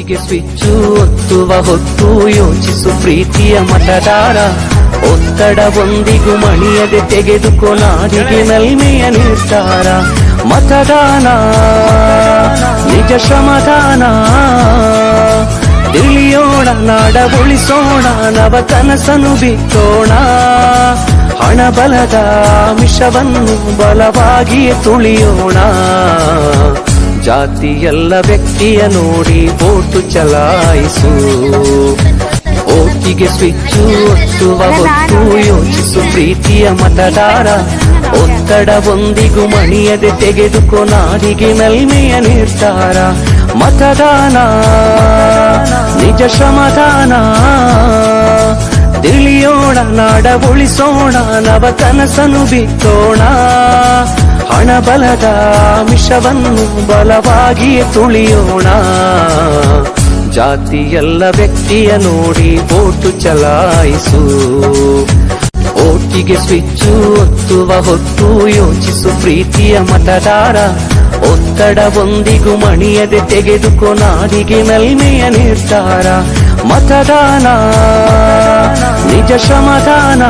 ಓಟಿಗೆ switch ಒತ್ತುವ ಹೊತ್ತು ಯೋಚಿಸು ಪ್ರೀತಿಯ ಮತದಾರ. ಒತ್ತಡವೊಂದಿಗೂ ಮಣಿಯದೆ ತೆಗೆದುಕೋ ನಾಡಿಗೆ ನಲ್ಮೆಯ ನಿರ್ಧಾರ. ಮತದಾನ ನಿಜ ಶ್ರಮದಾನ, ತಿಳಿಯೋಣ ನಾಡ ಉಳಿಸೋಣ, ನವ ಕನಸನು ಬಿತ್ತೋಣ. ಹಣ ಬಲದ ಮಿಷವನ್ನು ಬಲವಾಗಿಯೇ ತುಳಿಯೋಣ. ಜಾತಿಯಲ್ಲ ವ್ಯಕ್ತಿಯ ನೋಡಿ ವೋಟು ಚಲಾಯಿಸು. ಓಟಿಗೆ ಸ್ವಿಚ್ಚು ಒತ್ತುವ ಹೊತ್ತು ಯೋಚಿಸು ಪ್ರೀತಿಯ ಮತದಾರ. ಒತ್ತಡವೊಂದಿಗೂ ಮಣಿಯದೆ ತೆಗೆದುಕೋ ನಾಡಿಗೆ ನಲ್ಮೆಯ ನಿರ್ಧಾರ. ಮತದಾನ ನಿಜ ಶ್ರಮದಾನ, ತಿಳಿಯೋಣ ನಾಡ ಉಳಿಸೋಣ, ನವ ಕನಸನು ಬಿತ್ತೋಣ. ಹಣ ಬಲದ ಮಿಷವನ್ನು ಬಲವಾಗಿಯೇ ತುಳಿಯೋಣ. ಜಾತಿಯಲ್ಲ ವ್ಯಕ್ತಿಯ ನೋಡಿ ವೋಟು ಚಲಾಯಿಸು. ಓಟಿಗೆ ಸ್ವಿಚ್ಚು ಒತ್ತುವ ಹೊತ್ತು ಯೋಚಿಸು ಪ್ರೀತಿಯ ಮತದಾರ. ಒತ್ತಡವೊಂದಿಗೂ ಮಣಿಯದೆ ತೆಗೆದುಕೋ ನಾಡಿಗೆ ನಲ್ಮೆಯ ನಿರ್ಧಾರ. ಮತದಾನ ನಿಜ ಶ್ರಮದಾನ,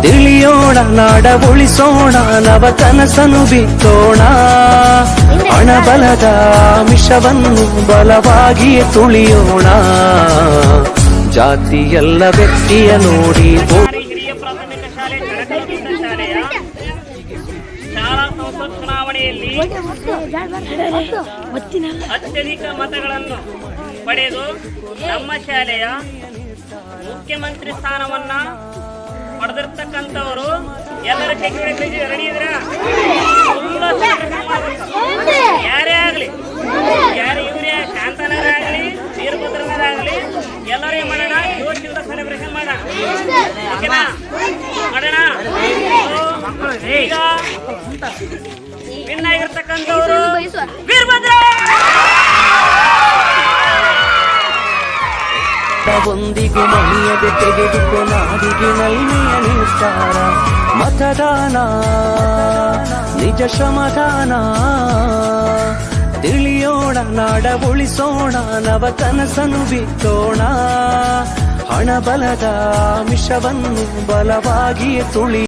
ತಿಳಿಯೋಣ ನಾಡ ಉಳಿಸೋಣ, ನವ ಕನಸನು ಬಿತ್ತೋಣ. ಹಣ ಬಲದ ಮಿಷವನ್ನು ಬಲವಾಗಿಯೇ ತುಳಿಯೋಣ. ಜಾತಿಯಲ್ಲ ವ್ಯಕ್ತಿಯ ನೋಡಿ ಹಿರಿಯ ಪ್ರಾಥಮಿಕ ಶಾಲೆ ಶಾಲೆಯ ಶಾಲಾ ಸಂಸತ್ ಚುನಾವಣೆಯಲ್ಲಿ ಅತ್ಯಧಿಕ ಮತಗಳನ್ನು ಪಡೆದು ನಮ್ಮ ಶಾಲೆಯ ಮುಖ್ಯಮಂತ್ರಿ ಸ್ಥಾನವನ್ನ ಪಡೆದಿರ್ತಕ್ಕಂಥವರು ಎಲ್ಲರ ಕೈ ರೆಡಿ ಇದ್ರ ಯಾರೇ ಆಗ್ಲಿ, ಯಾರೇ ಇವರೇ ಶಾಂತನರಾಗಲಿ ವೀರಭದ್ರನರಾಗಲಿ ಎಲ್ಲರೇ ಮಾಡೋಣ. ಜೋಶಿಂದ ಸೆಲೆಬ್ರೇಷನ್ ಮಾಡೋಣ, ಓಕೆನಾ? ಮಾಡೋಣ. ಈಗ ವಿನ್ ಆಗಿರ್ತಕ್ಕಂಥವ್ರು ವೀರಭದ್ರ. ಒಂದಿಗೂ ಮಣಿಯದೆ ತೆಗೆದುಕೋ ನಾಡಿಗೆ ನಲ್ಮೆಯ ನಿರ್ಧಾರ. ಮತದಾನ ನಿಜ ಶ್ರಮದಾನ, ತಿಳಿಯೋಣ ನಾಡ ಉಳಿಸೋಣ, ನವ ಕನಸನು ಬಿತ್ತೋಣ. ಹಣ ಬಲದ ಮಿಷವನ್ನು ಬಲವಾಗಿಯೇ ತುಳಿ